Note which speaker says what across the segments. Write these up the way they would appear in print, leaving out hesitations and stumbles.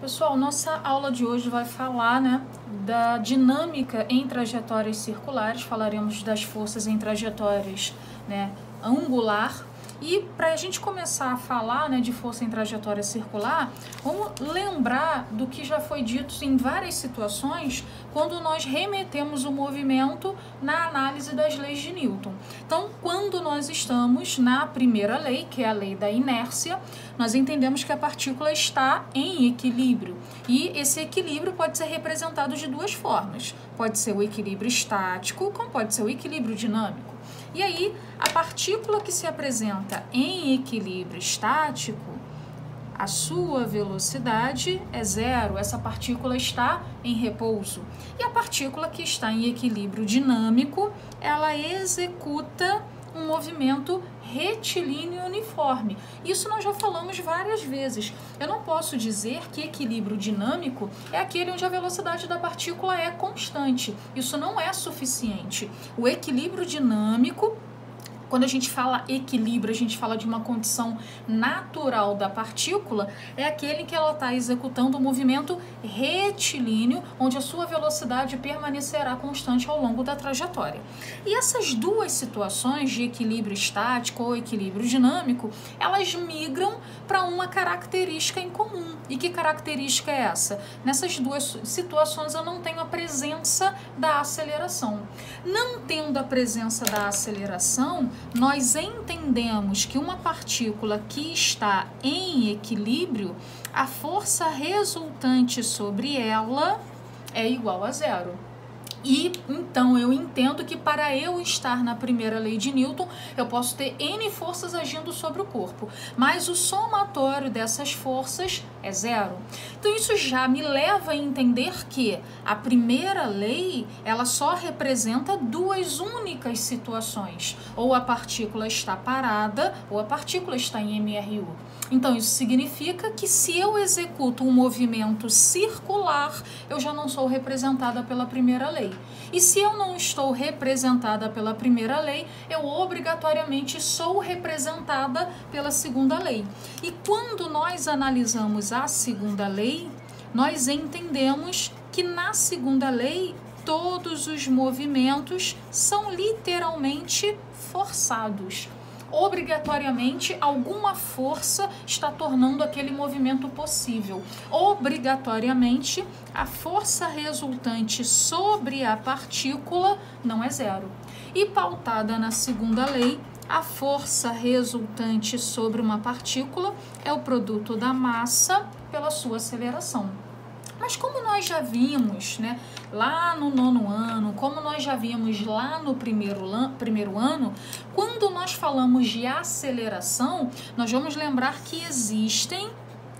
Speaker 1: Pessoal, nossa aula de hoje vai falar, da dinâmica em trajetórias circulares. Falaremos das forças em trajetórias, angular. E para a gente começar a falar, de força em trajetória circular, vamos lembrar do que já foi dito em várias situações quando nós remetemos o movimento na análise das leis de Newton. Então, quando nós estamos na primeira lei, que é a lei da inércia, nós entendemos que a partícula está em equilíbrio. E esse equilíbrio pode ser representado de duas formas. Pode ser o equilíbrio estático, como pode ser o equilíbrio dinâmico. E aí, a partícula que se apresenta em equilíbrio estático, a sua velocidade é zero, essa partícula está em repouso. E a partícula que está em equilíbrio dinâmico, ela executa um movimento retilíneo e uniforme. Isso nós já falamos várias vezes. Eu não posso dizer que equilíbrio dinâmico é aquele onde a velocidade da partícula é constante. Isso não é suficiente. O equilíbrio dinâmico, quando a gente fala equilíbrio, a gente fala de uma condição natural da partícula, é aquele em que ela está executando um movimento retilíneo, onde a sua velocidade permanecerá constante ao longo da trajetória. E essas duas situações de equilíbrio estático ou equilíbrio dinâmico, elas migram para uma característica em comum. E que característica é essa? Nessas duas situações eu não tenho a presença da aceleração. Não tendo a presença da aceleração, nós entendemos que uma partícula que está em equilíbrio, a força resultante sobre ela é igual a zero. E então eu entendo que para eu estar na primeira lei de Newton, eu posso ter N forças agindo sobre o corpo, mas o somatório dessas forças é zero. Então isso já me leva a entender que a primeira lei, ela só representa duas únicas situações. Ou a partícula está parada, ou a partícula está em MRU. Então isso significa que se eu executo um movimento circular, eu já não sou representada pela primeira lei. E se eu não estou representada pela primeira lei, eu obrigatoriamente sou representada pela segunda lei. E quando nós analisamos a segunda lei, nós entendemos que na segunda lei todos os movimentos são literalmente forçados. Obrigatoriamente, alguma força está tornando aquele movimento possível. Obrigatoriamente, a força resultante sobre a partícula não é zero. E pautada na segunda lei, a força resultante sobre uma partícula é o produto da massa pela sua aceleração. Mas como nós já vimos, lá no nono ano, como nós já vimos lá no primeiro ano, quando nós falamos de aceleração, nós vamos lembrar que existem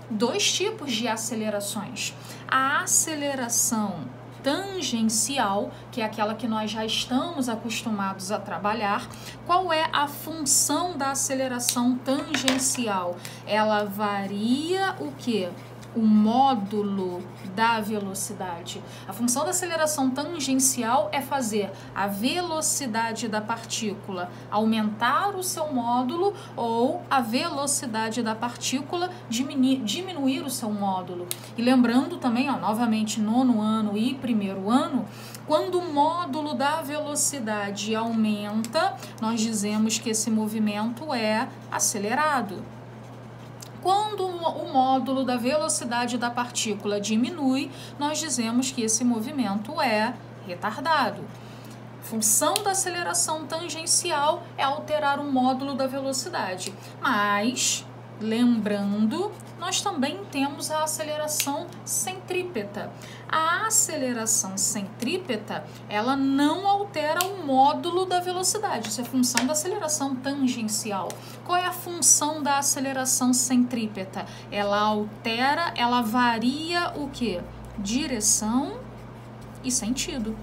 Speaker 1: dois tipos de acelerações. A aceleração tangencial, que é aquela que nós já estamos acostumados a trabalhar. Qual é a função da aceleração tangencial? Ela varia o quê? O módulo da velocidade. A função da aceleração tangencial é fazer a velocidade da partícula aumentar o seu módulo ou a velocidade da partícula diminuir o seu módulo. E lembrando também, novamente, nono ano e primeiro ano, quando o módulo da velocidade aumenta, nós dizemos que esse movimento é acelerado. Quando o módulo da velocidade da partícula diminui, nós dizemos que esse movimento é retardado. A função da aceleração tangencial é alterar o módulo da velocidade. Mas, lembrando, nós também temos a aceleração centrípeta. A aceleração centrípeta, ela não altera o módulo da velocidade. Isso é função da aceleração tangencial. Qual é a função da aceleração centrípeta? Ela altera, ela varia o quê? Direção e sentido.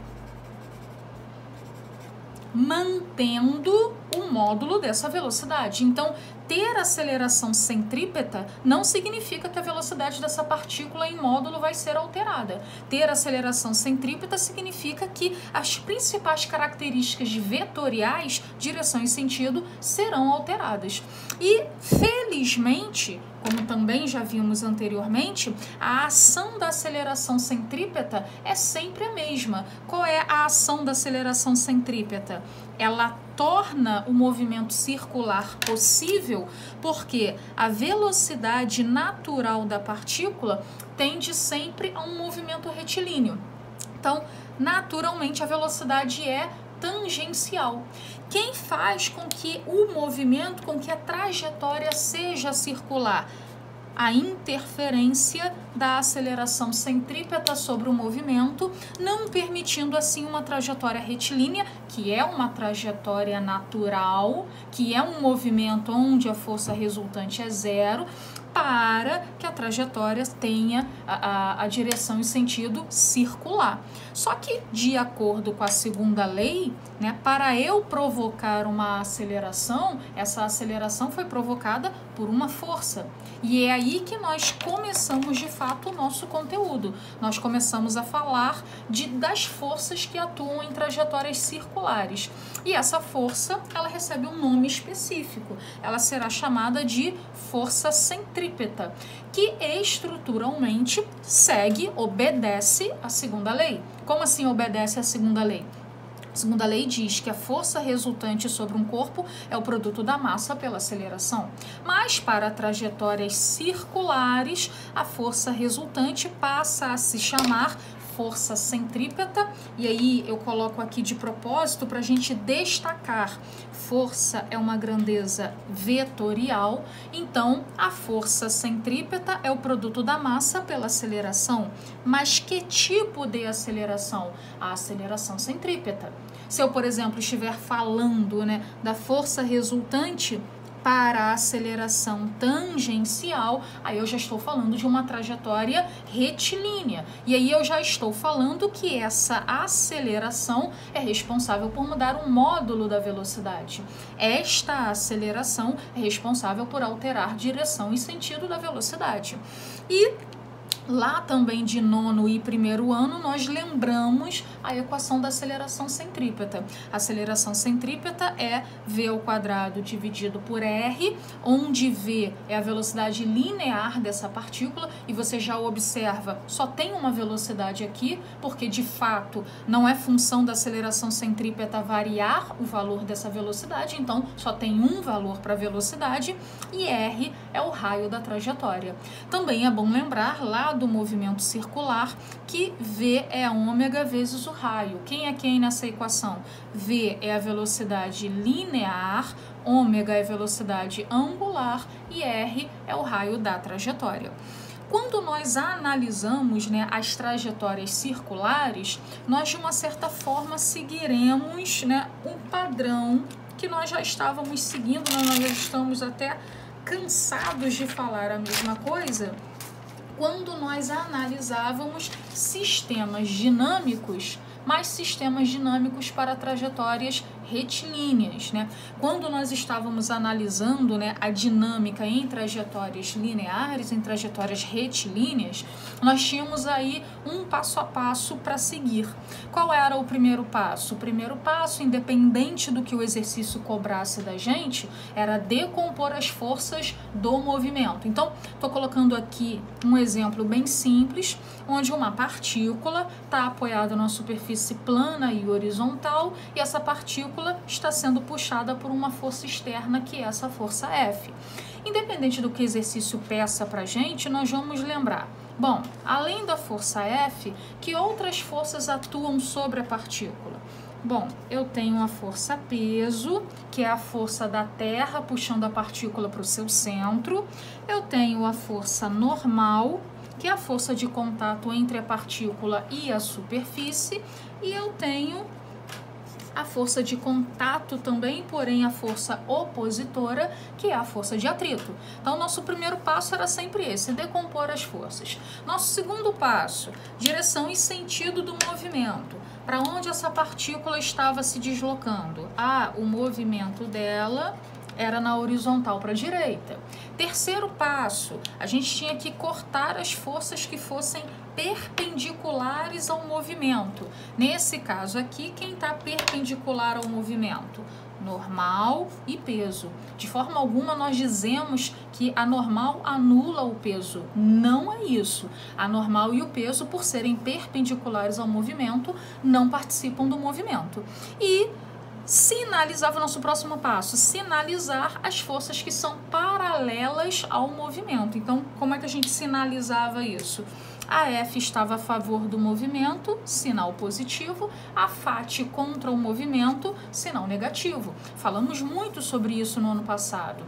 Speaker 1: Mantendo o módulo dessa velocidade. Então, ter aceleração centrípeta não significa que a velocidade dessa partícula em módulo vai ser alterada. Ter aceleração centrípeta significa que as principais características vetoriais, direção e sentido, serão alteradas. E, felizmente, como também já vimos anteriormente, a ação da aceleração centrípeta é sempre a mesma. Qual é a ação da aceleração centrípeta? Ela torna o movimento circular possível porque a velocidade natural da partícula tende sempre a um movimento retilíneo. Então, naturalmente, a velocidade é tangencial. Quem faz com que o movimento, com que a trajetória seja circular? A interferência da aceleração centrípeta sobre o movimento, não permitindo assim uma trajetória retilínea, que é uma trajetória natural, que é um movimento onde a força resultante é zero, para que a trajetória tenha a direção e sentido circular. Só que, de acordo com a segunda lei, né, para eu provocar uma aceleração, essa aceleração foi provocada por uma força. E é aí que nós começamos, de fato, o nosso conteúdo. Nós começamos a falar das forças que atuam em trajetórias circulares. E essa força, ela recebe um nome específico. Ela será chamada de força centrípeta, que estruturalmente obedece à segunda lei. Como assim obedece à segunda lei? A segunda lei diz que a força resultante sobre um corpo é o produto da massa pela aceleração. Mas para trajetórias circulares, a força resultante passa a se chamar força centrípeta, e aí eu coloco aqui de propósito para a gente destacar. Força é uma grandeza vetorial, então a força centrípeta é o produto da massa pela aceleração. Mas que tipo de aceleração? A aceleração centrípeta. Se eu, por exemplo, estiver falando, né, da força resultante para a aceleração tangencial, aí eu já estou falando de uma trajetória retilínea. E aí eu já estou falando que essa aceleração é responsável por mudar o módulo da velocidade. Esta aceleração é responsável por alterar direção e sentido da velocidade. E lá também de nono e primeiro ano, nós lembramos a equação da aceleração centrípeta. A aceleração centrípeta é v² dividido por r, onde v é a velocidade linear dessa partícula, e você já observa, só tem uma velocidade aqui, porque de fato não é função da aceleração centrípeta variar o valor dessa velocidade, então só tem um valor para a velocidade, e r é o raio da trajetória. Também é bom lembrar lá do movimento circular que v é ômega vezes o raio. Quem é quem nessa equação? V é a velocidade linear, ômega é a velocidade angular e r é o raio da trajetória. Quando nós analisamos, né, as trajetórias circulares, nós de uma certa forma seguiremos, né, um padrão que nós já estávamos seguindo, nós já estamos até cansados de falar a mesma coisa, quando nós analisávamos sistemas dinâmicos, mas sistemas dinâmicos para trajetórias retilíneas, né? Quando nós estávamos analisando, né, a dinâmica em trajetórias lineares, em trajetórias retilíneas, nós tínhamos aí um passo a passo para seguir. Qual era o primeiro passo? O primeiro passo, independente do que o exercício cobrasse da gente, era decompor as forças do movimento. Então, estou colocando aqui um exemplo bem simples, onde uma partícula está apoiada numa superfície plana e horizontal, e essa partícula está sendo puxada por uma força externa, que é essa força F. Independente do que o exercício peça para a gente, nós vamos lembrar, bom, além da força F, que outras forças atuam sobre a partícula? Bom, eu tenho a força peso, que é a força da Terra puxando a partícula para o seu centro. Eu tenho a força normal, que é a força de contato entre a partícula e a superfície. E eu tenho a força de contato também, porém a força opositora, que é a força de atrito. Então, nosso primeiro passo era sempre esse, decompor as forças. Nosso segundo passo, direção e sentido do movimento. para onde essa partícula estava se deslocando? Ah, o movimento dela era na horizontal para a direita. Terceiro passo, a gente tinha que cortar as forças que fossem perpendiculares ao movimento. Nesse caso aqui, quem está perpendicular ao movimento? Normal e peso. De forma alguma nós dizemos que a normal anula o peso. Não é isso. A normal e o peso, por serem perpendiculares ao movimento, não participam do movimento. E sinalizava o nosso próximo passo, sinalizar as forças que são paralelas ao movimento. Então, como é que a gente sinalizava isso? A F estava a favor do movimento, sinal positivo. A FAT contra o movimento, sinal negativo. Falamos muito sobre isso no ano passado.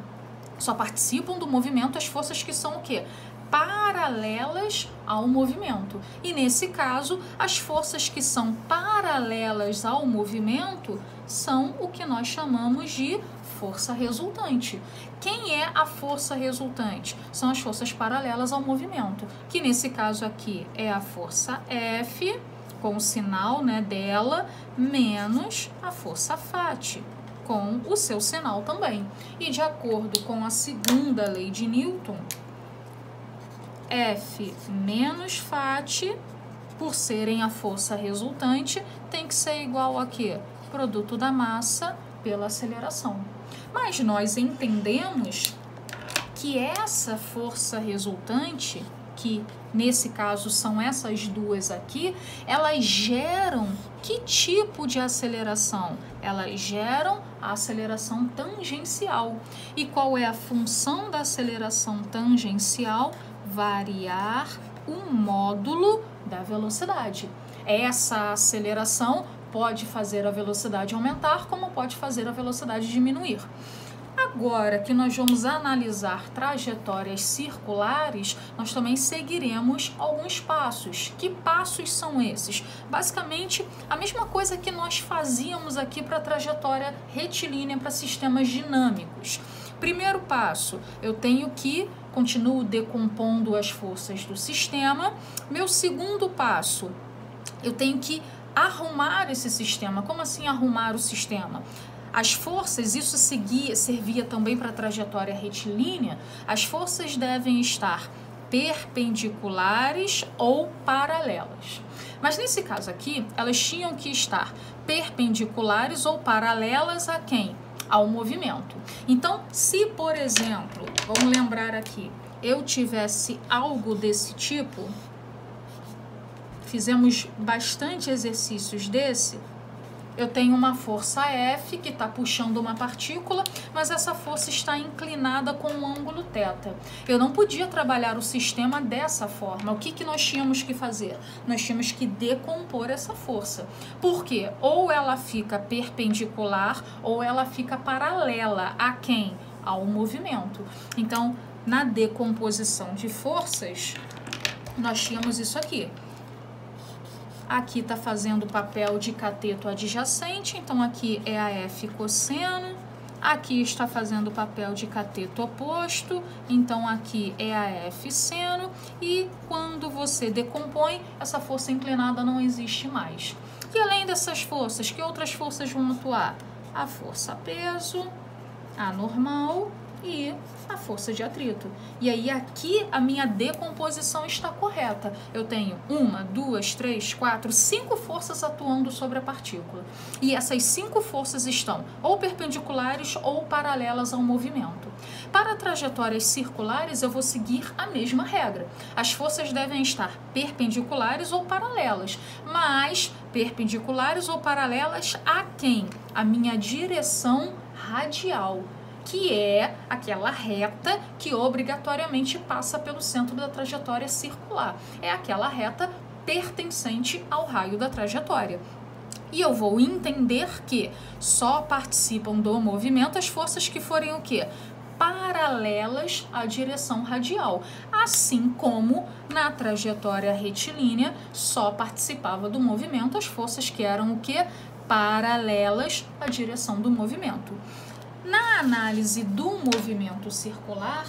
Speaker 1: Só participam do movimento as forças que são o quê? Paralelas ao movimento. E nesse caso, as forças que são paralelas ao movimento são o que nós chamamos de força resultante. Quem é a força resultante? São as forças paralelas ao movimento, que nesse caso aqui é a força F, com o sinal, né, dela, menos a força FAT, com o seu sinal também. E de acordo com a segunda lei de Newton, F menos FAT, por serem a força resultante, tem que ser igual a quê? Produto da massa pela aceleração. Mas nós entendemos que essa força resultante, que nesse caso são essas duas aqui, elas geram que tipo de aceleração? Elas geram a aceleração tangencial. E qual é a função da aceleração tangencial? Variar o módulo da velocidade. Essa aceleração pode fazer a velocidade aumentar, como pode fazer a velocidade diminuir. Agora que nós vamos analisar trajetórias circulares, nós também seguiremos alguns passos. Que passos são esses? Basicamente, a mesma coisa que nós fazíamos aqui para a trajetória retilínea para sistemas dinâmicos. Primeiro passo, eu tenho que continuo decompondo as forças do sistema. Meu segundo passo, eu tenho que arrumar esse sistema. Como assim arrumar o sistema? As forças, isso servia também para a trajetória retilínea, as forças devem estar perpendiculares ou paralelas. Mas nesse caso aqui, elas tinham que estar perpendiculares ou paralelas a quem? Ao movimento. Então, se, por exemplo, vamos lembrar aqui, eu tivesse algo desse tipo, fizemos bastante exercícios desse, eu tenho uma força F que está puxando uma partícula, mas essa força está inclinada com um ângulo θ. Eu não podia trabalhar o sistema dessa forma. O que nós tínhamos que fazer? Nós tínhamos que decompor essa força. Por quê? Ou ela fica perpendicular ou ela fica paralela a quem? Ao movimento. Então, na decomposição de forças, nós tínhamos isso aqui. Aqui está fazendo o papel de cateto adjacente, então aqui é a F cosseno. Aqui está fazendo o papel de cateto oposto, então aqui é a F seno. E quando você decompõe, essa força inclinada não existe mais. E além dessas forças, que outras forças vão atuar? A força peso, a normal e a força de atrito. E aí aqui a minha decomposição está correta. Eu tenho 1, 2, 3, 4, 5 forças atuando sobre a partícula. E essas 5 forças estão ou perpendiculares ou paralelas ao movimento. Para trajetórias circulares, eu vou seguir a mesma regra. As forças devem estar perpendiculares ou paralelas, mas perpendiculares ou paralelas a quem? A minha direção radial, que é aquela reta que obrigatoriamente passa pelo centro da trajetória circular. É aquela reta pertencente ao raio da trajetória. E eu vou entender que só participam do movimento as forças que forem o quê? Paralelas à direção radial. Assim como na trajetória retilínea só participava do movimento as forças que eram o quê? Paralelas à direção do movimento. Na análise do movimento circular,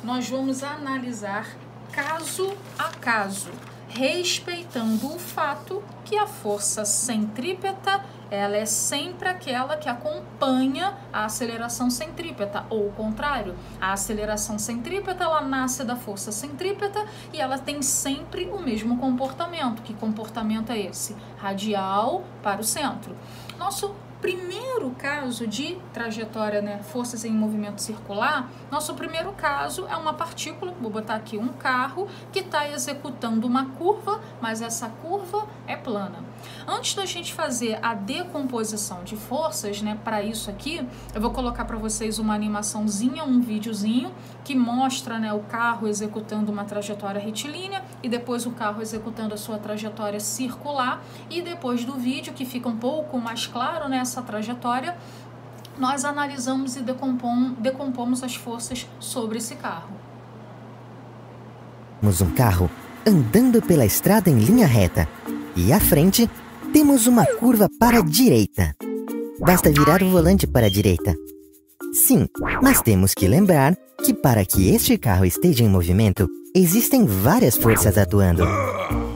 Speaker 1: nós vamos analisar caso a caso, respeitando o fato que a força centrípeta ela é sempre aquela que acompanha a aceleração centrípeta, ou o contrário, a aceleração centrípeta ela nasce da força centrípeta e ela tem sempre o mesmo comportamento. Que comportamento é esse? Radial para o centro. Nosso primeiro caso de trajetória, né, forças em movimento circular, nosso primeiro caso é uma partícula, vou botar aqui um carro, que está executando uma curva, mas essa curva é plana. Antes da gente fazer a decomposição de forças, né, para isso aqui, eu vou colocar para vocês uma animaçãozinha, um videozinho, que mostra, né, o carro executando uma trajetória retilínea e depois o carro executando a sua trajetória circular, e depois do vídeo, que fica um pouco mais claro, né, essa trajetória, nós analisamos e decompomos as forças sobre esse carro.
Speaker 2: Temos um carro andando pela estrada em linha reta e à frente temos uma curva para a direita. Basta virar o volante para a direita. Sim, mas temos que lembrar que para que este carro esteja em movimento, existem várias forças atuando.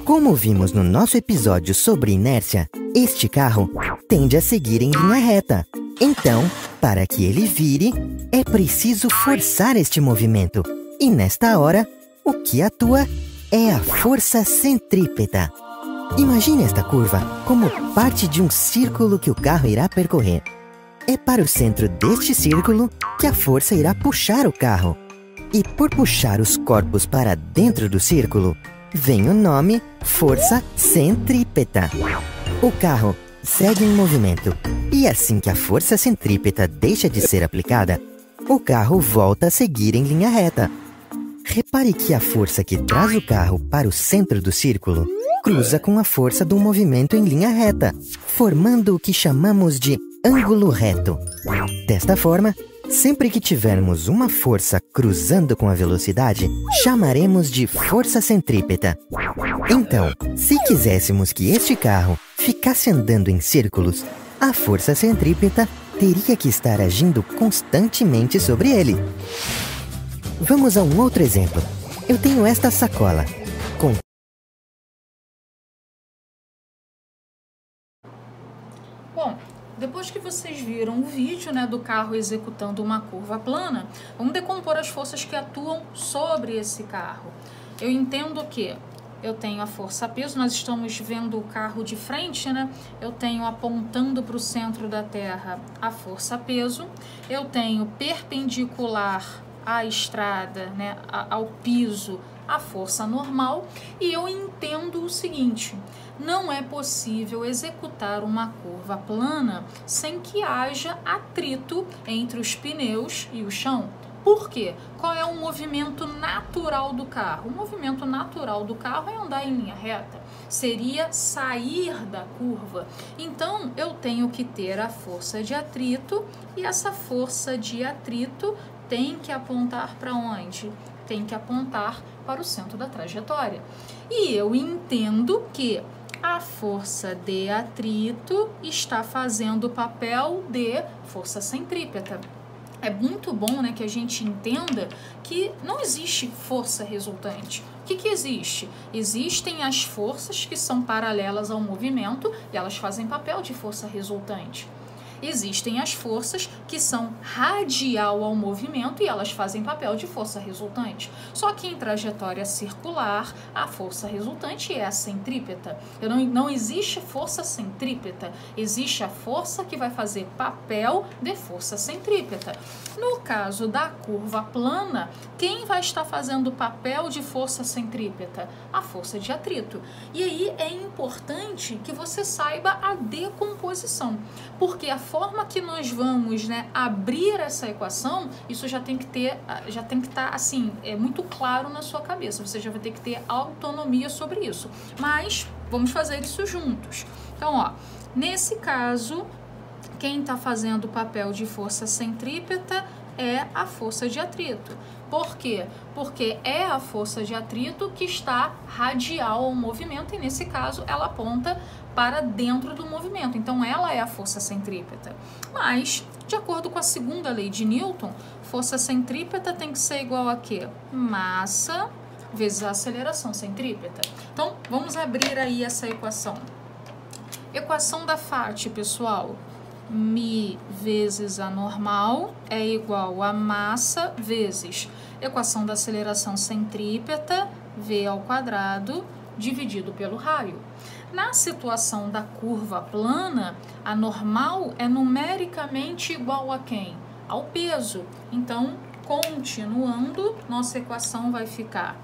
Speaker 2: Como vimos no nosso episódio sobre inércia, este carro tende a seguir em linha reta. Então, para que ele vire, é preciso forçar este movimento. E nesta hora, o que atua é a força centrípeta. Imagine esta curva como parte de um círculo que o carro irá percorrer. É para o centro deste círculo que a força irá puxar o carro. E por puxar os corpos para dentro do círculo, vem o nome força centrípeta. O carro segue em movimento e assim que a força centrípeta deixa de ser aplicada, o carro volta a seguir em linha reta. Repare que a força que traz o carro para o centro do círculo cruza com a força do movimento em linha reta, formando o que chamamos de ângulo reto. Desta forma, sempre que tivermos uma força cruzando com a velocidade, chamaremos de força centrípeta. Então, se quiséssemos que este carro ficasse andando em círculos, a força centrípeta teria que estar agindo constantemente sobre ele. Vamos a um outro exemplo. Eu tenho esta sacola.
Speaker 1: Bom, depois que vocês viram o vídeo, né, do carro executando uma curva plana, vamos decompor as forças que atuam sobre esse carro. Eu entendo que eu tenho a força peso, nós estamos vendo o carro de frente, né? Eu tenho apontando para o centro da Terra a força peso, eu tenho perpendicular à estrada, né, ao piso, a força normal, e eu entendo o seguinte: não é possível executar uma curva plana sem que haja atrito entre os pneus e o chão. Por quê? Qual é o movimento natural do carro? O movimento natural do carro é andar em linha reta, seria sair da curva. Então, eu tenho que ter a força de atrito, e essa força de atrito tem que apontar para onde? Tem que apontar para o centro da trajetória. E eu entendo que a força de atrito está fazendo o papel de força centrípeta. É muito bom, né, que a gente entenda que não existe força resultante. O que existe? Existem as forças que são paralelas ao movimento e elas fazem papel de força resultante. Existem as forças que são radial ao movimento e elas fazem papel de força resultante. Só que em trajetória circular, a força resultante é a centrípeta. Não existe força centrípeta, existe a força que vai fazer papel de força centrípeta. No caso da curva plana, quem vai estar fazendo papel de força centrípeta? A força de atrito. E aí é importante que você saiba a decomposição, porque a forma que nós vamos, né, abrir essa equação, isso já tem que estar assim, muito claro na sua cabeça. Você já vai ter que ter autonomia sobre isso. Mas vamos fazer isso juntos. Então, ó, nesse caso, quem está fazendo o papel de força centrípeta é a força de atrito. Por quê? Porque é a força de atrito que está radial ao movimento e, nesse caso, ela aponta para dentro do movimento. Então, ela é a força centrípeta. Mas, de acordo com a segunda lei de Newton, força centrípeta tem que ser igual a quê? Massa vezes a aceleração centrípeta. Então, vamos abrir aí essa equação. Equação da FAT, pessoal. Mi vezes a normal é igual a massa vezes equação da aceleração centrípeta, V ao quadrado, dividido pelo raio. Na situação da curva plana, a normal é numericamente igual a quem? Ao peso. Então, continuando, nossa equação vai ficar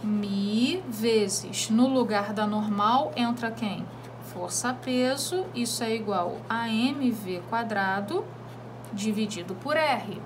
Speaker 1: Mi vezes, no lugar da normal, entra quem? Força-peso, isso é igual a mv quadrado dividido por R.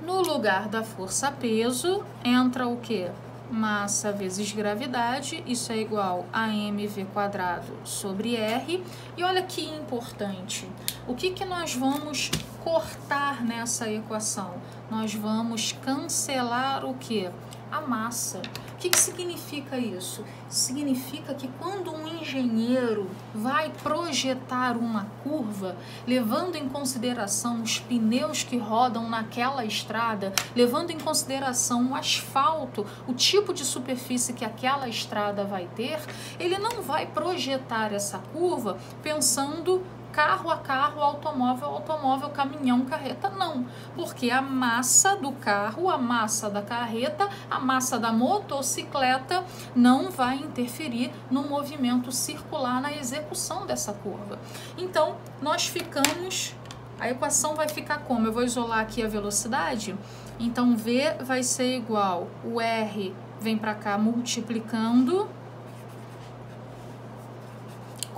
Speaker 1: No lugar da força-peso, entra o quê? Massa vezes gravidade, isso é igual a mv quadrado sobre R. E olha que importante, o que nós vamos cortar nessa equação? Nós vamos cancelar o quê? A massa. O que significa isso? Significa que quando um engenheiro vai projetar uma curva, levando em consideração os pneus que rodam naquela estrada, levando em consideração o asfalto, o tipo de superfície que aquela estrada vai ter, ele não vai projetar essa curva pensando carro a carro, automóvel a automóvel, caminhão, carreta, não. Porque a massa do carro, a massa da carreta, a massa da motocicleta não vai interferir no movimento circular na execução dessa curva. Então, nós ficamos, a equação vai ficar como? Eu vou isolar aqui a velocidade, então V vai ser igual, o R vem para cá multiplicando,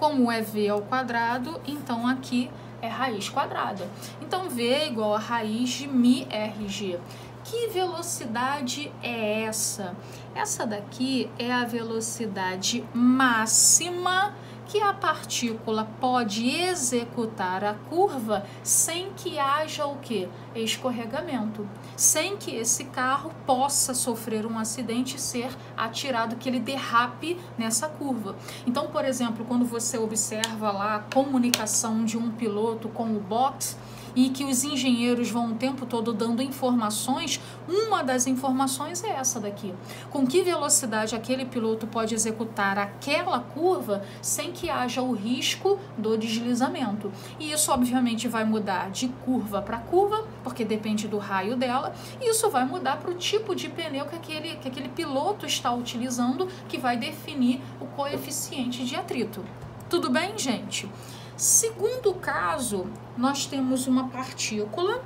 Speaker 1: como é V ao quadrado, então aqui é raiz quadrada. Então, V é igual a raiz de μRg. Que velocidade é essa? Essa daqui é a velocidade máxima que a partícula pode executar a curva sem que haja o quê? Escorregamento. Sem que esse carro possa sofrer um acidente e ser atirado, que ele derrape nessa curva. Então, por exemplo, quando você observa lá a comunicação de um piloto com o box, e que os engenheiros vão o tempo todo dando informações, uma das informações é essa daqui. Com que velocidade aquele piloto pode executar aquela curva sem que haja o risco do deslizamento. E isso, obviamente, vai mudar de curva para curva, porque depende do raio dela, e isso vai mudar para o tipo de pneu que aquele piloto está utilizando, que vai definir o coeficiente de atrito. Tudo bem, gente? Segundo caso, nós temos uma partícula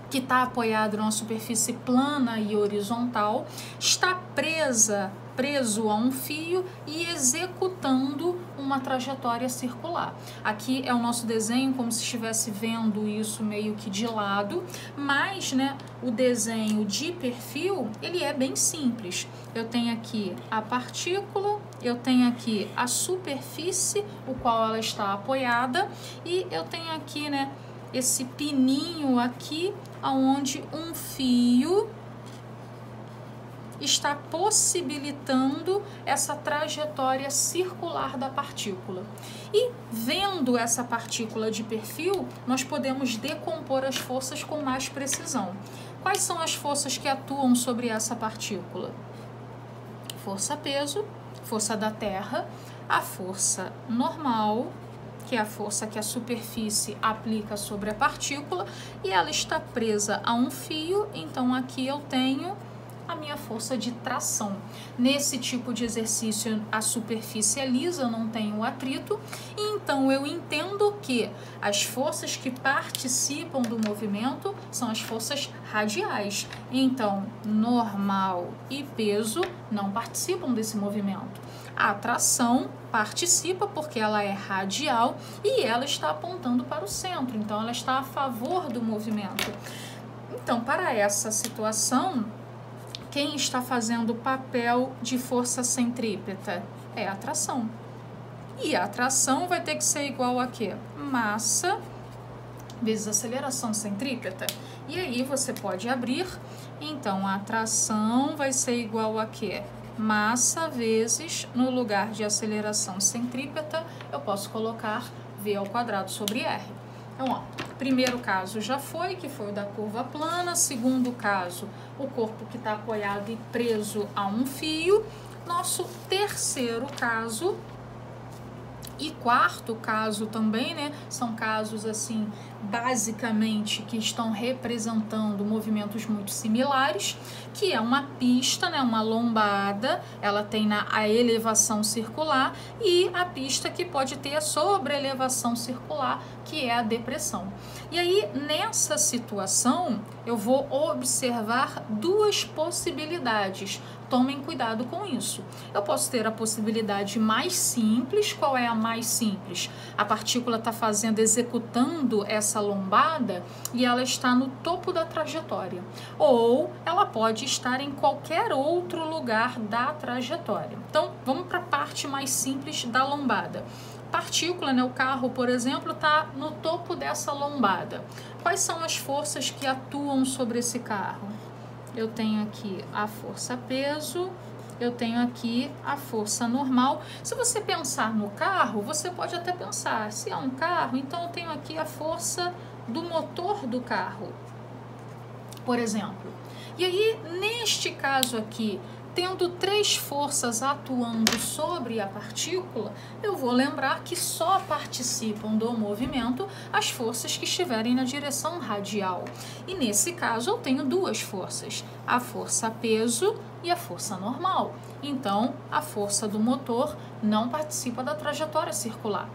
Speaker 1: que está apoiada numa superfície plana e horizontal, está preso a um fio e executando uma trajetória circular. Aqui é o nosso desenho como se estivesse vendo isso meio que de lado, mas, né, o desenho de perfil, ele é bem simples. Eu tenho aqui a partícula, eu tenho aqui a superfície, o qual ela está apoiada, e eu tenho aqui, né, esse pininho aqui, onde um fio está possibilitando essa trajetória circular da partícula. E vendo essa partícula de perfil, nós podemos decompor as forças com mais precisão. Quais são as forças que atuam sobre essa partícula? Força-peso, força da Terra, a força normal, que é a força que a superfície aplica sobre a partícula, e ela está presa a um fio, então aqui eu tenho a minha força de tração. Nesse tipo de exercício, a superfície é lisa, não tem o atrito, e então eu entendo que as forças que participam do movimento são as forças radiais. Então, normal e peso não participam desse movimento. A tração participa porque ela é radial e ela está apontando para o centro, então ela está a favor do movimento. Então, para essa situação, quem está fazendo o papel de força centrípeta? É a tração. E a tração vai ter que ser igual a quê? Massa vezes aceleração centrípeta. E aí você pode abrir, então a tração vai ser igual a quê? Massa vezes, no lugar de aceleração centrípeta, eu posso colocar V ao quadrado sobre R. Então, ó, Primeiro caso já foi, que foi o da curva plana. Segundo caso, o corpo que está apoiado e preso a um fio. Nosso terceiro caso e quarto caso também, né? São casos assim, basicamente, que estão representando movimentos muito similares, que é uma pista, né? Uma lombada, ela tem a elevação circular, e a pista que pode ter a sobreelevação circular, que é a depressão. E aí, nessa situação, eu vou observar duas possibilidades. Tomem cuidado com isso. Eu posso ter a possibilidade mais simples. Qual é a mais simples? A partícula está executando essa lombada e ela está no topo da trajetória. Ou ela pode estar em qualquer outro lugar da trajetória. Então, vamos para a parte mais simples da lombada. Partícula, né, o carro, por exemplo, está no topo dessa lombada. Quais são as forças que atuam sobre esse carro? Eu tenho aqui a força-peso, eu tenho aqui a força normal. Se você pensar no carro, você pode até pensar, se é um carro, então eu tenho aqui a força do motor do carro, por exemplo. E aí, neste caso aqui, tendo três forças atuando sobre a partícula, eu vou lembrar que só participam do movimento as forças que estiverem na direção radial. E nesse caso eu tenho duas forças, a força-peso e a força normal. Então, a força do motor não participa da trajetória circular.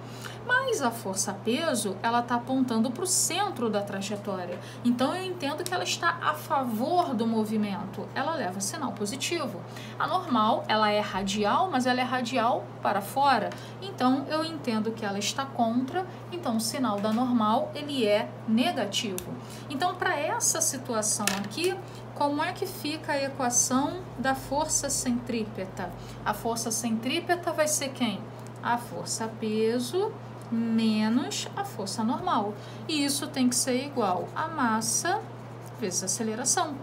Speaker 1: Mas a força-peso, ela está apontando para o centro da trajetória. Então, eu entendo que ela está a favor do movimento. Ela leva sinal positivo. A normal, ela é radial, mas ela é radial para fora. Então, eu entendo que ela está contra. Então, o sinal da normal, ele é negativo. Então, para essa situação aqui, como é que fica a equação da força centrípeta? A força centrípeta vai ser quem? A força-peso menos a força normal. E isso tem que ser igual a massa vezes aceleração.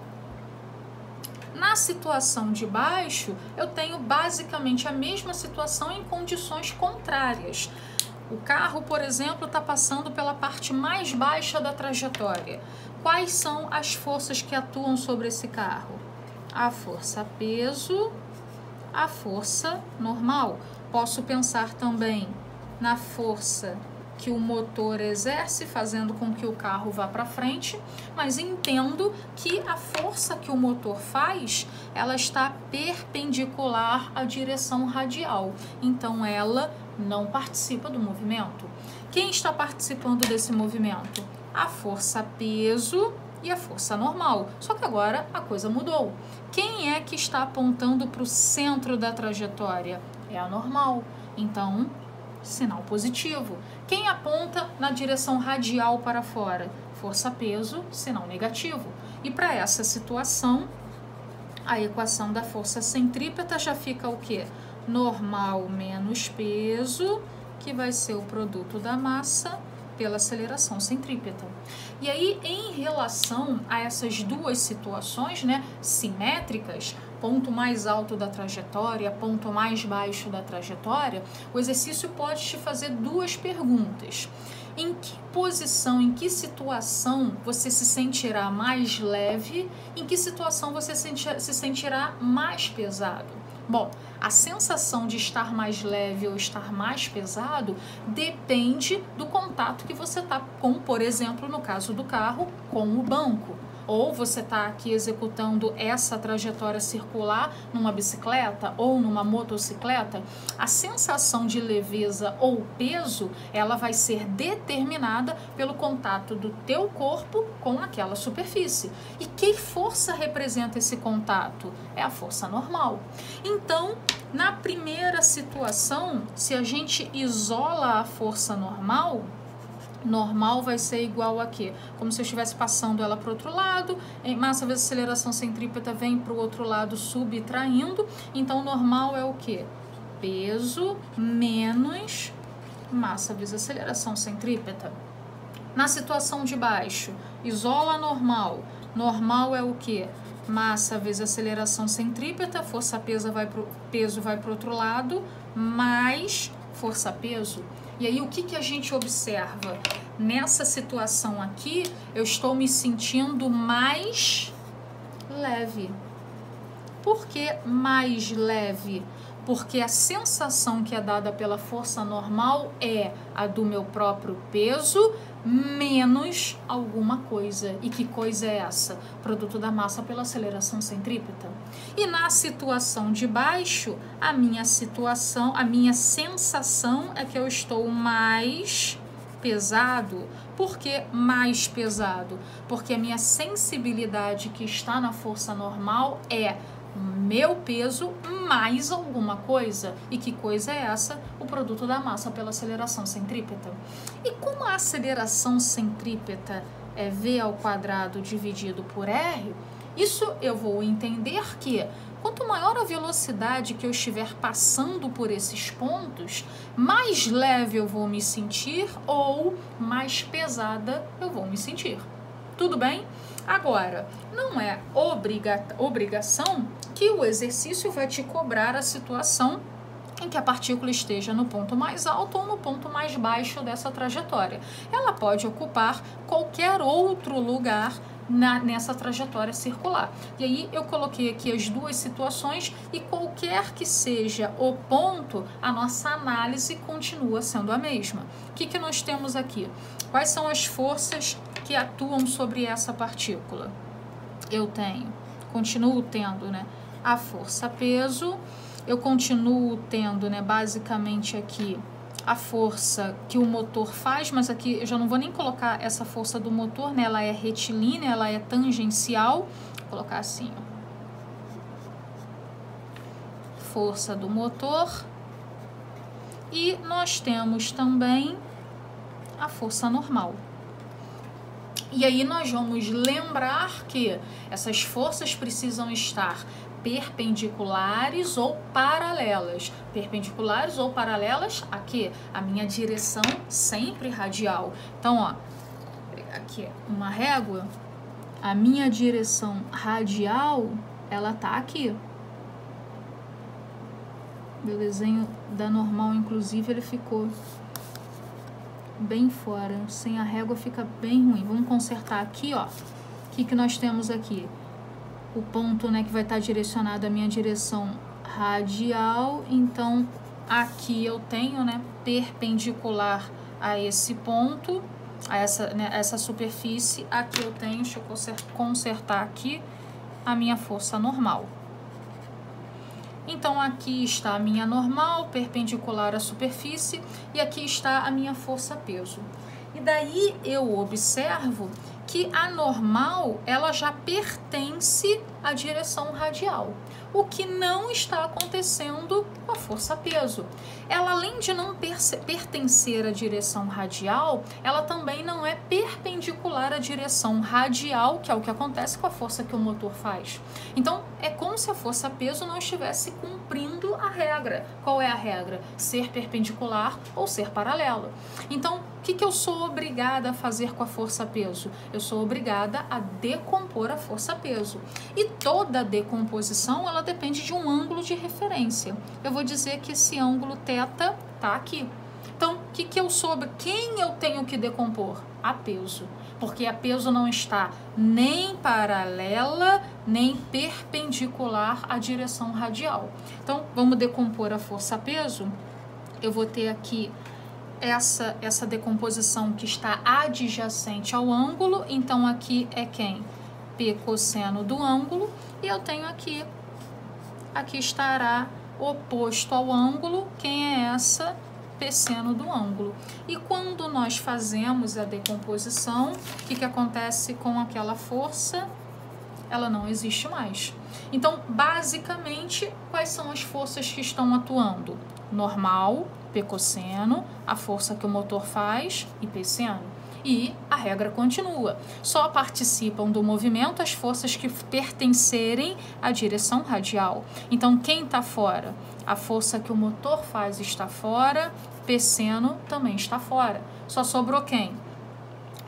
Speaker 1: Na situação de baixo, eu tenho basicamente a mesma situação em condições contrárias. O carro, por exemplo, está passando pela parte mais baixa da trajetória. Quais são as forças que atuam sobre esse carro? A força-peso, a força normal. Posso pensar também na força que o motor exerce, fazendo com que o carro vá para frente, mas entendo que a força que o motor faz, ela está perpendicular à direção radial. Então, ela não participa do movimento. Quem está participando desse movimento? A força-peso e a força normal. Só que agora a coisa mudou. Quem é que está apontando para o centro da trajetória? É a normal. Então, sinal positivo. Quem aponta na direção radial para fora? Força-peso, sinal negativo. E para essa situação, a equação da força centrípeta já fica o quê? Normal menos peso, que vai ser o produto da massa pela aceleração centrípeta. E aí, em relação a essas duas situações, né, simétricas, ponto mais alto da trajetória, ponto mais baixo da trajetória, o exercício pode te fazer duas perguntas. Em que posição, em que situação você se sentirá mais leve? Em que situação você se sentirá mais pesado? Bom, a sensação de estar mais leve ou estar mais pesado depende do contato que você está com, por exemplo, no caso do carro, com o banco. Ou você está aqui executando essa trajetória circular numa bicicleta ou numa motocicleta, a sensação de leveza ou peso, ela vai ser determinada pelo contato do teu corpo com aquela superfície. E que força representa esse contato? É a força normal. Então, na primeira situação, se a gente isola a força normal vai ser igual a quê? Como se eu estivesse passando ela para o outro lado, massa vezes aceleração centrípeta vem para o outro lado subtraindo, então normal é o quê? Peso menos massa vezes aceleração centrípeta. Na situação de baixo, isola a normal. Normal é o quê? Massa vezes aceleração centrípeta, força-peso vai para o outro lado, mais força-peso. E aí, o que a gente observa? nessa situação aqui, eu estou me sentindo mais leve. Por que mais leve? Porque a sensação que é dada pela força normal é a do meu próprio peso menos alguma coisa. E que coisa é essa? Produto da massa pela aceleração centrípeta. E na situação de baixo, a minha sensação é que eu estou mais pesado. Por que mais pesado? Porque a minha sensibilidade que está na força normal é meu peso mais alguma coisa. E que coisa é essa? O produto da massa pela aceleração centrípeta. E como a aceleração centrípeta é V ao quadrado dividido por R, isso eu vou entender que quanto maior a velocidade que eu estiver passando por esses pontos, mais leve eu vou me sentir ou mais pesada eu vou me sentir. Tudo bem? Agora, não é obrigação que o exercício vai te cobrar a situação em que a partícula esteja no ponto mais alto ou no ponto mais baixo dessa trajetória. Ela pode ocupar qualquer outro lugar nessa trajetória circular. E aí eu coloquei aqui as duas situações e qualquer que seja o ponto, a nossa análise continua sendo a mesma. O que nós temos aqui? Quais são as forças que atuam sobre essa partícula? Eu continuo tendo, né, a força-peso, eu continuo tendo, né, basicamente aqui a força que o motor faz, mas aqui eu já não vou nem colocar essa força do motor, né, ela é retilínea, ela é tangencial, vou colocar assim, ó. Força do motor, e nós temos também a força normal. E aí nós vamos lembrar que essas forças precisam estar perpendiculares ou paralelas. Perpendiculares ou paralelas a quê? A minha direção sempre radial. Então, ó, aqui uma régua, a minha direção radial, ela tá aqui. Meu desenho da normal, inclusive, ele ficou bem fora, sem a régua fica bem ruim. Vamos consertar aqui, ó. O que nós temos aqui? O ponto, né, que vai estar direcionado à minha direção radial. Então, aqui eu tenho, né, perpendicular a esse ponto, a essa superfície. Aqui eu tenho, deixa eu consertar aqui, a minha força normal. Então, aqui está a minha normal, perpendicular à superfície, e aqui está a minha força-peso. E daí eu observo que a normal, ela já pertence à direção radial, o que não está acontecendo com a força-peso. Ela, além de não pertencer à direção radial, ela também não é perpendicular à direção radial, que é o que acontece com a força que o motor faz. Então, é como se a força-peso não estivesse cumprindo a regra. Qual é a regra? Ser perpendicular ou ser paralelo. Então, o que eu sou obrigada a fazer com a força-peso? Eu sou obrigada a decompor a força-peso. E toda decomposição, ela depende de um ângulo de referência. Eu vou dizer que esse ângulo θ está aqui. Então, quem eu tenho que decompor? A peso. Porque a peso não está nem paralela, nem perpendicular à direção radial. Então, vamos decompor a força-peso. Eu vou ter aqui essa decomposição que está adjacente ao ângulo. Então, aqui é quem? P cosseno do ângulo. E eu tenho aqui estará oposto ao ângulo. Quem é essa? P seno do ângulo. E quando nós fazemos a decomposição, o que acontece com aquela força? Ela não existe mais. Então, basicamente, quais são as forças que estão atuando? Normal, P cosseno, a força que o motor faz, e P seno. E a regra continua. Só participam do movimento as forças que pertencerem à direção radial. Então, quem está fora? A força que o motor faz está fora, P seno também está fora. Só sobrou quem?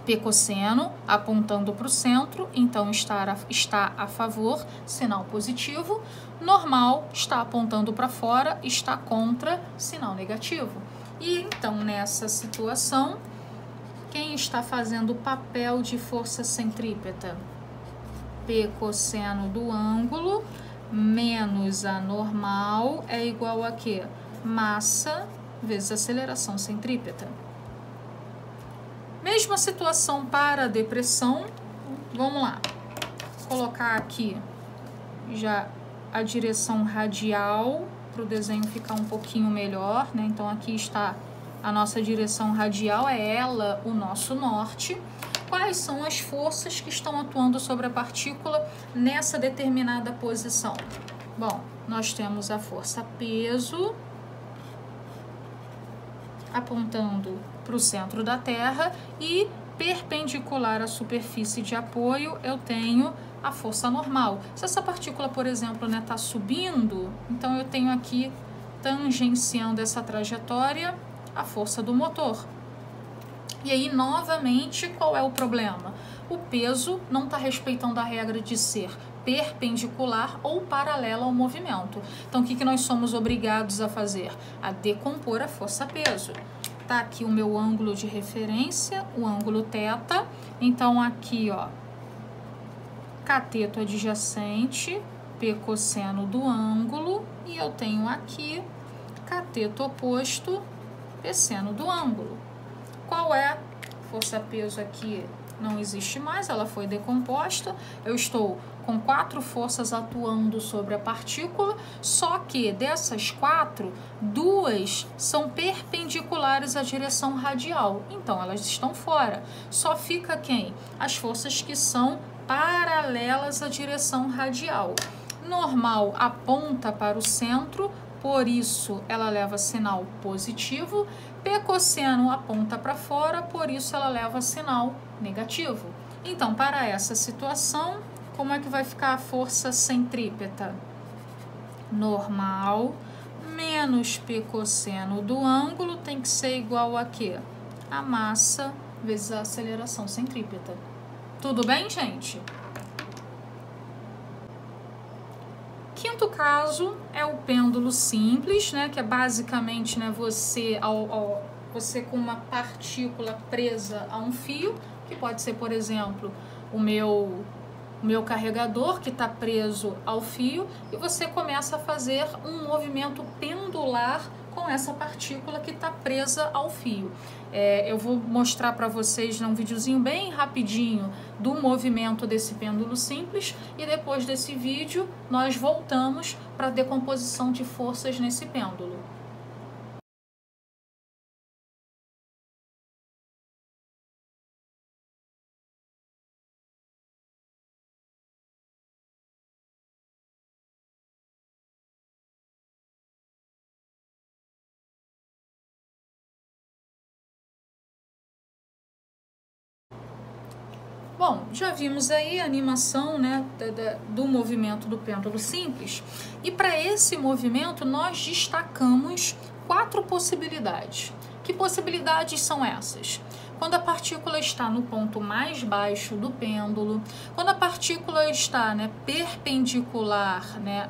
Speaker 1: P cosseno apontando para o centro, então está a favor, sinal positivo. Normal está apontando para fora, está contra, sinal negativo. E então, nessa situação, quem está fazendo o papel de força centrípeta? P cosseno do ângulo menos a normal é igual a quê? Massa vezes aceleração centrípeta. Mesma situação para a depressão. Vamos lá. Vou colocar aqui já a direção radial para o desenho ficar um pouquinho melhor, né? Então aqui está a nossa direção radial, é ela o nosso norte. Quais são as forças que estão atuando sobre a partícula nessa determinada posição? Bom, nós temos a força peso apontando para o centro da Terra e perpendicular à superfície de apoio eu tenho a força normal. Se essa partícula, por exemplo, né, tá subindo, então eu tenho aqui, tangenciando essa trajetória, a força do motor. E aí, novamente, qual é o problema? O peso não está respeitando a regra de ser perpendicular ou paralela ao movimento. Então, o que nós somos obrigados a fazer? A decompor a força-peso. Tá aqui o meu ângulo de referência, o ângulo θ. Então, aqui, ó, cateto adjacente, P cosseno do ângulo, e eu tenho aqui cateto oposto, P seno do ângulo. Qual é? Força-peso aqui não existe mais, ela foi decomposta. Eu estou com 4 forças atuando sobre a partícula, só que dessas 4, 2 são perpendiculares à direção radial, então elas estão fora. Só fica quem? As forças que são paralelas à direção radial. Normal aponta para o centro, por isso ela leva sinal positivo. P cosseno aponta para fora, por isso ela leva sinal negativo. Então, para essa situação, como é que vai ficar a força centrípeta? Normal menos P cosseno do ângulo tem que ser igual a quê? A massa vezes a aceleração centrípeta. Tudo bem, gente? Quinto caso é o pêndulo simples, né, que é basicamente, né, você com uma partícula presa a um fio, que pode ser, por exemplo, o meu carregador que está preso ao fio, e você começa a fazer um movimento pendular com essa partícula que está presa ao fio. Eu vou mostrar para vocês num videozinho bem rapidinho do movimento desse pêndulo simples, e depois desse vídeo nós voltamos para a decomposição de forças nesse pêndulo. Bom, já vimos aí a animação, né, do movimento do pêndulo simples, e para esse movimento nós destacamos 4 possibilidades. Que possibilidades são essas? Quando a partícula está no ponto mais baixo do pêndulo, quando a partícula está, né, perpendicular, né,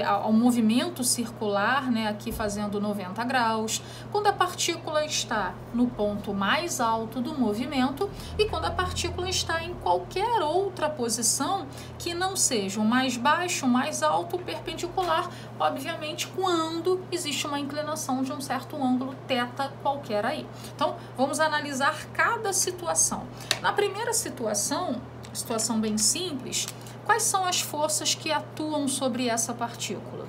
Speaker 1: ao movimento circular, né, aqui fazendo 90 graus, quando a partícula está no ponto mais alto do movimento e quando a partícula está em qualquer outra posição que não seja o mais baixo, o mais alto, o perpendicular, obviamente quando existe uma inclinação de um certo ângulo θ qualquer aí. Então, vamos analisar cada situação. Na primeira situação bem simples, quais são as forças que atuam sobre essa partícula?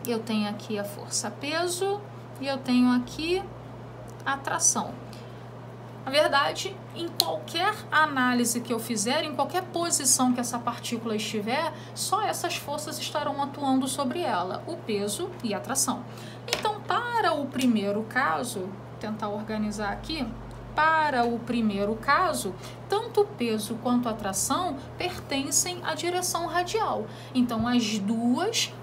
Speaker 1: Eu tenho aqui a força peso e eu tenho aqui a atração. Na verdade, em qualquer análise que eu fizer, em qualquer posição que essa partícula estiver, só essas forças estarão atuando sobre ela, o peso e a atração. Então, para o primeiro caso, vou tentar organizar aqui. Para o primeiro caso, tanto o peso quanto a atração pertencem à direção radial. Então, as duas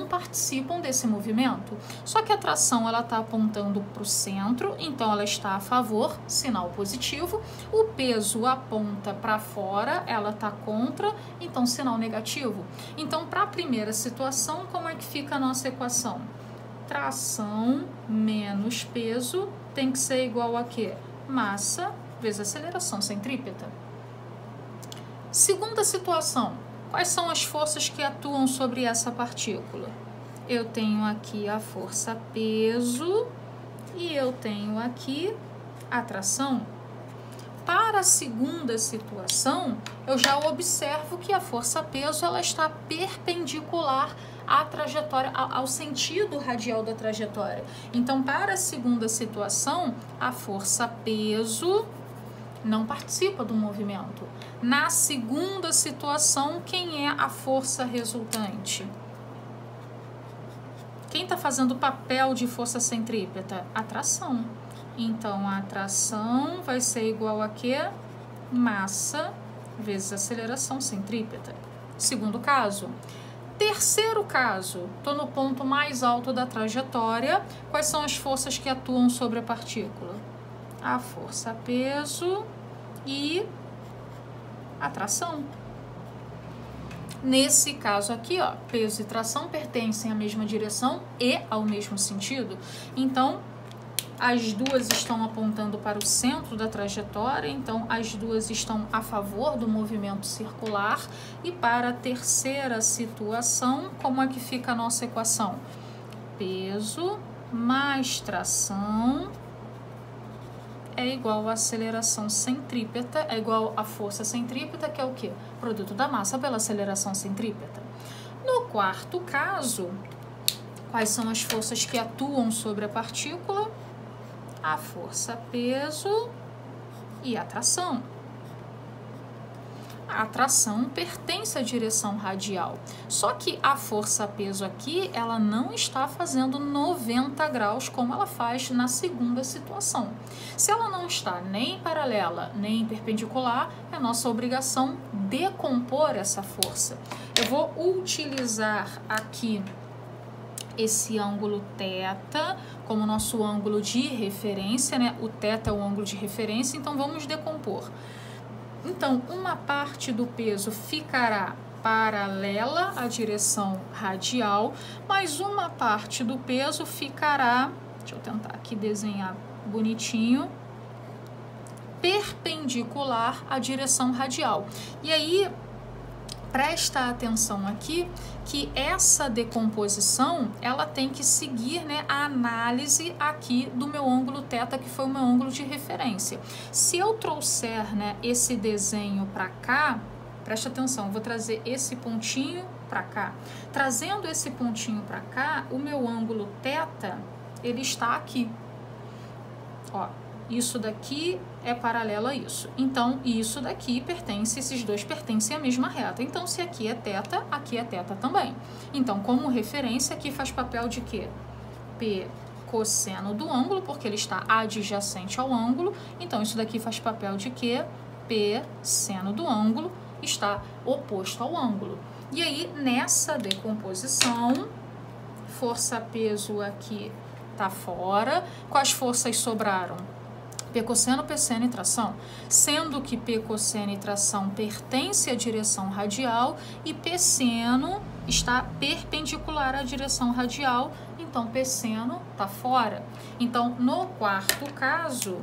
Speaker 1: participam desse movimento. Só que a atração está apontando para o centro, então ela está a favor, sinal positivo. O peso aponta para fora, ela está contra, então sinal negativo. Então, para a primeira situação, como é que fica a nossa equação? Tração menos peso tem que ser igual a quê? massa vezes aceleração centrípeta. Segunda situação, quais são as forças que atuam sobre essa partícula? Eu tenho aqui a força peso e eu tenho aqui a atração. Para a segunda situação, eu já observo que a força peso ela está perpendicular à trajetória, ao sentido radial da trajetória. Então, para a segunda situação, a força peso não participa do movimento. Na segunda situação, quem é a força resultante? Quem está fazendo o papel de força centrípeta? A tração. Então, a atração vai ser igual a quê? Massa vezes aceleração centrípeta. Segundo caso. Terceiro caso, estou no ponto mais alto da trajetória. Quais são as forças que atuam sobre a partícula? A força peso e a tração. Nesse caso aqui, ó, peso e tração pertencem à mesma direção e ao mesmo sentido. Então, as duas estão apontando para o centro da trajetória, então as duas estão a favor do movimento circular. E para a terceira situação, como é que fica a nossa equação? Peso mais tração é igual a aceleração centrípeta, é igual a força centrípeta, que é o quê? Produto da massa pela aceleração centrípeta. No quarto caso, quais são as forças que atuam sobre a partícula? A força peso e a atração. A atração pertence à direção radial. Só que a força peso aqui, ela não está fazendo 90 graus como ela faz na segunda situação. Se ela não está nem paralela, nem perpendicular, é nossa obrigação decompor essa força. Eu vou utilizar aqui esse ângulo θ como nosso ângulo de referência, né? O θ é o ângulo de referência, então vamos decompor. Então, uma parte do peso ficará paralela à direção radial, mas uma parte do peso ficará, deixa eu tentar aqui desenhar bonitinho, perpendicular à direção radial. E aí, presta atenção aqui que essa decomposição ela tem que seguir, né, a análise aqui do meu ângulo θ, que foi o meu ângulo de referência. Se eu trouxer, né, esse desenho para cá, presta atenção, vou trazer esse pontinho para cá. Trazendo esse pontinho para cá, o meu ângulo θ ele está aqui. Ó, isso daqui é paralelo a isso. Então, isso daqui pertence, esses dois pertencem à mesma reta. Então, se aqui é θ, aqui é θ também. Então, como referência, aqui faz papel de quê? P cosseno do ângulo, porque ele está adjacente ao ângulo. Então, isso daqui faz papel de quê? P seno do ângulo está oposto ao ângulo. E aí, nessa decomposição, força-peso aqui está fora. Quais forças sobraram? P cosseno, P seno e tração, sendo que P cosseno e tração pertence à direção radial e P seno está perpendicular à direção radial, então P seno está fora. Então, no quarto caso,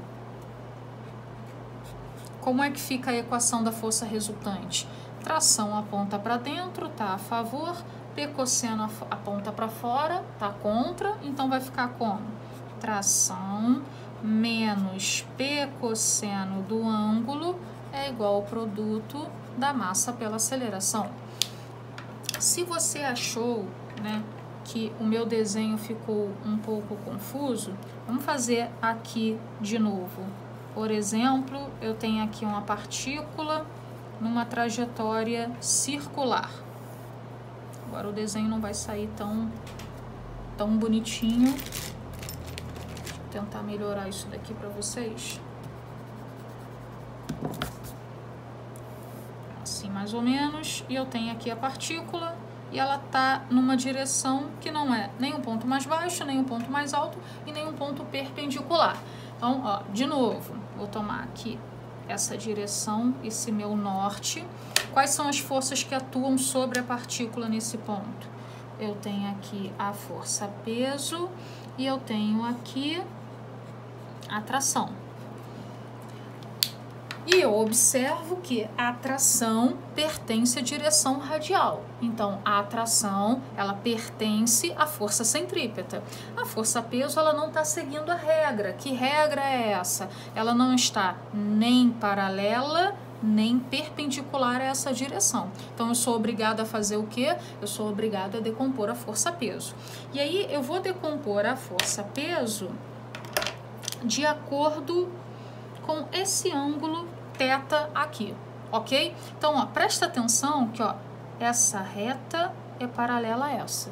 Speaker 1: como é que fica a equação da força resultante? Tração aponta para dentro, está a favor, P cosseno aponta para fora, está contra, então vai ficar como? Tração menos P cosseno do ângulo é igual ao produto da massa pela aceleração. Se você achou, né, que o meu desenho ficou um pouco confuso, vamos fazer aqui de novo. Por exemplo, eu tenho aqui uma partícula numa trajetória circular. Agora o desenho não vai sair tão bonitinho. Tentar melhorar isso daqui para vocês. Assim, mais ou menos. E eu tenho aqui a partícula e ela tá numa direção que não é nem um ponto mais baixo, nem um ponto mais alto e nem um ponto perpendicular. Então, ó, de novo, vou tomar aqui essa direção, esse meu norte. Quais são as forças que atuam sobre a partícula nesse ponto? Eu tenho aqui a força peso e eu tenho aqui a tração. E eu observo que a atração pertence à direção radial. Então, a atração, ela pertence à força centrípeta. A força-peso, ela não está seguindo a regra. Que regra é essa? Ela não está nem paralela, nem perpendicular a essa direção. Então, eu sou obrigada a fazer o quê? Eu sou obrigada a decompor a força-peso. E aí, eu vou decompor a força-peso de acordo com esse ângulo θ aqui, ok? Então, ó, presta atenção que, ó, essa reta é paralela a essa.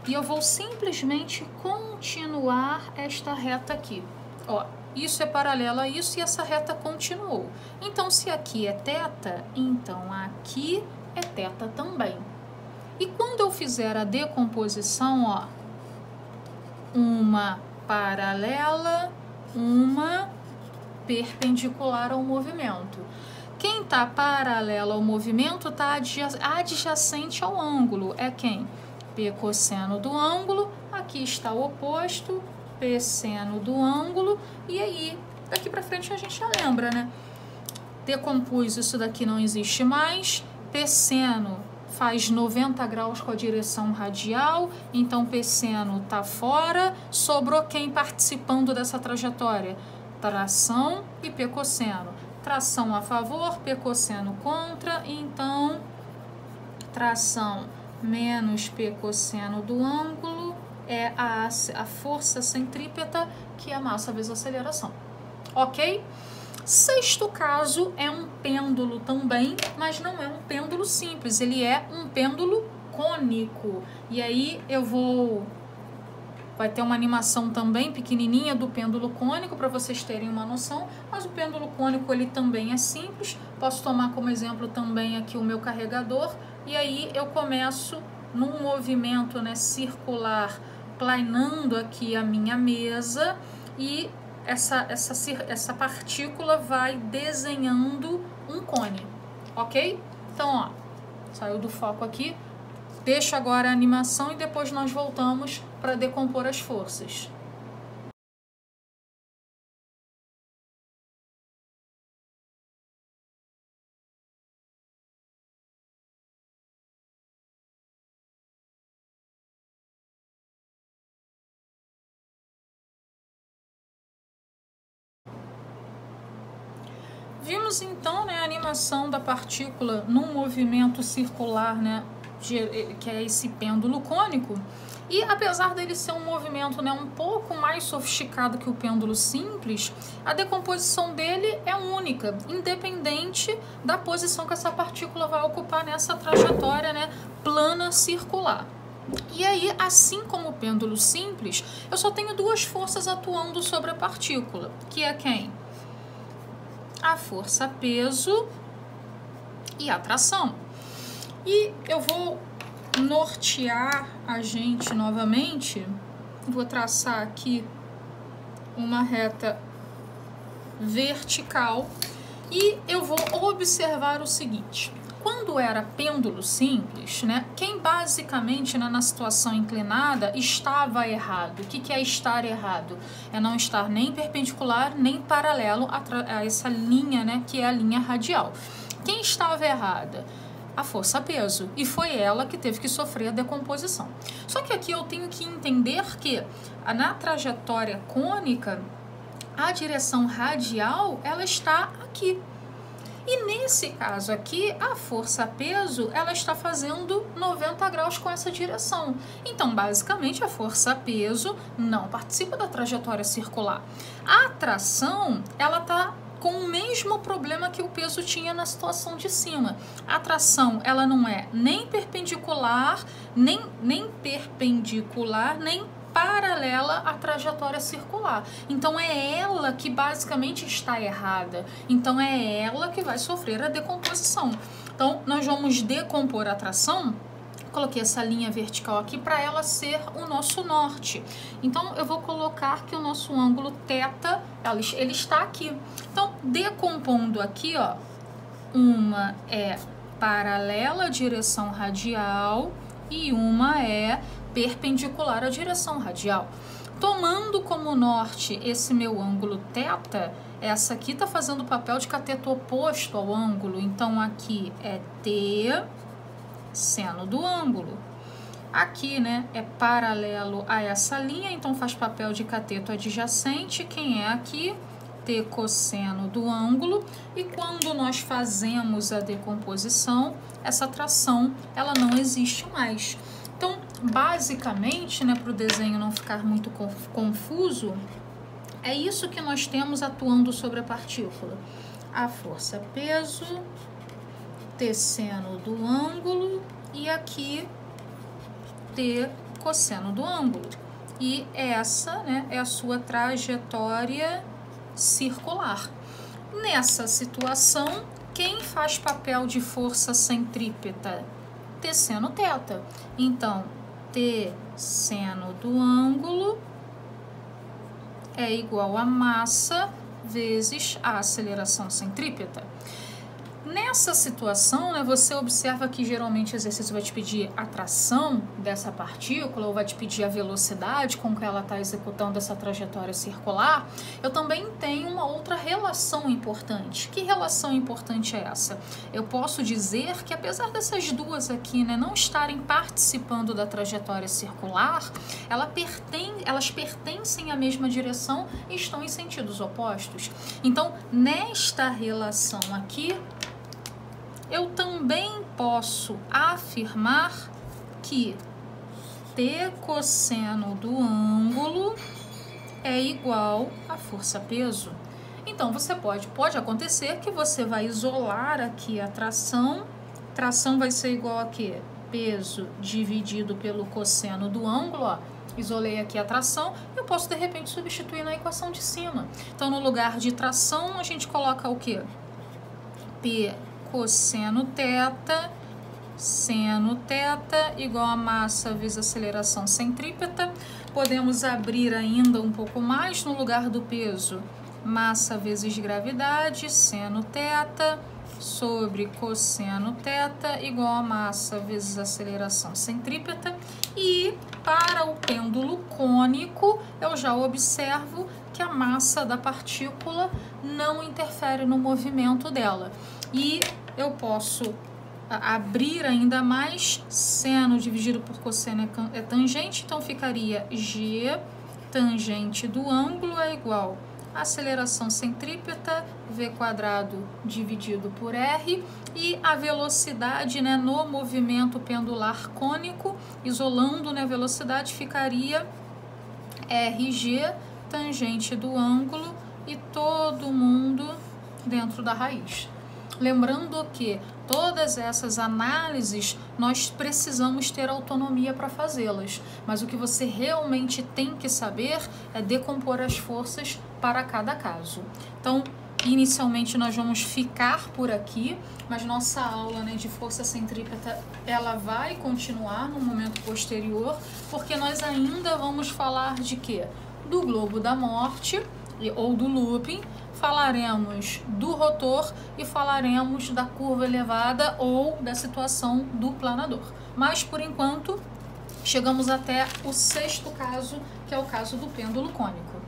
Speaker 1: E eu vou simplesmente continuar esta reta aqui. Ó, isso é paralelo a isso e essa reta continuou. Então, se aqui é θ, então aqui é θ também. E quando eu fizer a decomposição, ó, uma paralela, uma perpendicular ao movimento. Quem está paralelo ao movimento está adjacente ao ângulo. É quem? P cosseno do ângulo. Aqui está o oposto, P seno do ângulo. E aí, daqui para frente a gente já lembra, né? Decompus, isso daqui não existe mais. P seno faz 90 graus com a direção radial, então P seno está fora. Sobrou quem participando dessa trajetória? Tração e P cosseno. Tração a favor, P cosseno contra, então tração menos P cosseno do ângulo é a força centrípeta, que é a massa vezes a aceleração. Ok? Sexto caso é um pêndulo também, mas não é um pêndulo simples, ele é um pêndulo cônico. E aí vai ter uma animação também pequenininha do pêndulo cônico para vocês terem uma noção, mas o pêndulo cônico ele também é simples. Posso tomar como exemplo também aqui o meu carregador, e aí eu começo num movimento, né, circular, planando aqui a minha mesa, e essa partícula vai desenhando um cone, ok? Então, ó, saiu do foco aqui. Deixo agora a animação e depois nós voltamos para decompor as forças. Vimos então, né, a animação da partícula num movimento circular, né, que é esse pêndulo cônico. E apesar dele ser um movimento, né, um pouco mais sofisticado que o pêndulo simples, a decomposição dele é única, independente da posição que essa partícula vai ocupar nessa trajetória, né, plana circular. E aí, assim como o pêndulo simples, eu só tenho duas forças atuando sobre a partícula, que é quem? A força-peso e a atração. E eu vou nortear a gente novamente, vou traçar aqui uma reta vertical e eu vou observar o seguinte: quando era pêndulo simples, né, quem basicamente, né, na situação inclinada estava errado. O que é estar errado? É não estar nem perpendicular nem paralelo a essa linha, né, que é a linha radial. Quem estava errada? A força-peso, e foi ela que teve que sofrer a decomposição. Só que aqui eu tenho que entender que na trajetória cônica, a direção radial, ela está aqui. E nesse caso aqui, a força-peso, ela está fazendo 90 graus com essa direção. Então, basicamente, a força-peso não participa da trajetória circular. A atração, ela está com o mesmo problema que o peso tinha na situação de cima. A atração, ela não é nem perpendicular, nem paralela à trajetória circular. Então, é ela que basicamente está errada. Então, é ela que vai sofrer a decomposição. Então, nós vamos decompor a atração. Coloquei essa linha vertical aqui para ela ser o nosso norte. Então, eu vou colocar que o nosso ângulo θ, ele está aqui. Então, decompondo aqui, ó, uma é paralela à direção radial e uma é perpendicular à direção radial. Tomando como norte esse meu ângulo θ, essa aqui está fazendo o papel de cateto oposto ao ângulo, então aqui é T seno do ângulo. Aqui, né, é paralelo a essa linha, então faz papel de cateto adjacente. Quem é aqui? T cosseno do ângulo. E quando nós fazemos a decomposição, essa tração ela não existe mais. Então, basicamente, né, para o desenho não ficar muito confuso, é isso que nós temos atuando sobre a partícula. A força peso, T seno do ângulo e aqui T cosseno do ângulo. E essa, né, é a sua trajetória circular. Nessa situação, quem faz papel de força centrípeta? T seno θ. Então, T seno do ângulo é igual a massa vezes a aceleração centrípeta. Nessa situação, né, você observa que geralmente o exercício vai te pedir a tração dessa partícula ou vai te pedir a velocidade com que ela está executando essa trajetória circular. Eu também tenho uma outra relação importante. Que relação importante é essa? Eu posso dizer que apesar dessas duas aqui, né, não estarem participando da trajetória circular, elas pertencem à mesma direção e estão em sentidos opostos. Então, nesta relação aqui, eu também posso afirmar que T cosseno do ângulo é igual a força-peso. Então, você pode acontecer que você vai isolar aqui a tração. Tração vai ser igual a quê? Peso dividido pelo cosseno do ângulo, ó. Isolei aqui a tração, eu posso de repente substituir na equação de cima. Então, no lugar de tração, a gente coloca o quê? P cosseno θ, seno θ igual a massa vezes aceleração centrípeta. Podemos abrir ainda um pouco mais no lugar do peso. Massa vezes gravidade, seno θ, sobre cosseno θ igual a massa vezes aceleração centrípeta. E para o pêndulo cônico, eu já observo que a massa da partícula não interfere no movimento dela. E eu posso abrir ainda mais, seno dividido por cosseno é tangente, então ficaria G tangente do ângulo é igual a aceleração centrípeta, V quadrado dividido por R, e a velocidade, né, no movimento pendular cônico, isolando, né, a velocidade, ficaria RG tangente do ângulo e todo mundo dentro da raiz. Lembrando que todas essas análises nós precisamos ter autonomia para fazê-las, mas o que você realmente tem que saber é decompor as forças para cada caso. Então, inicialmente nós vamos ficar por aqui, mas nossa aula, né, de força centrípeta ela vai continuar no momento posterior, porque nós ainda vamos falar de quê? Do globo da morte ou do looping. Falaremos do rotor e falaremos da curva elevada ou da situação do planador. Mas, por enquanto, chegamos até o 6º caso, que é o caso do pêndulo cônico.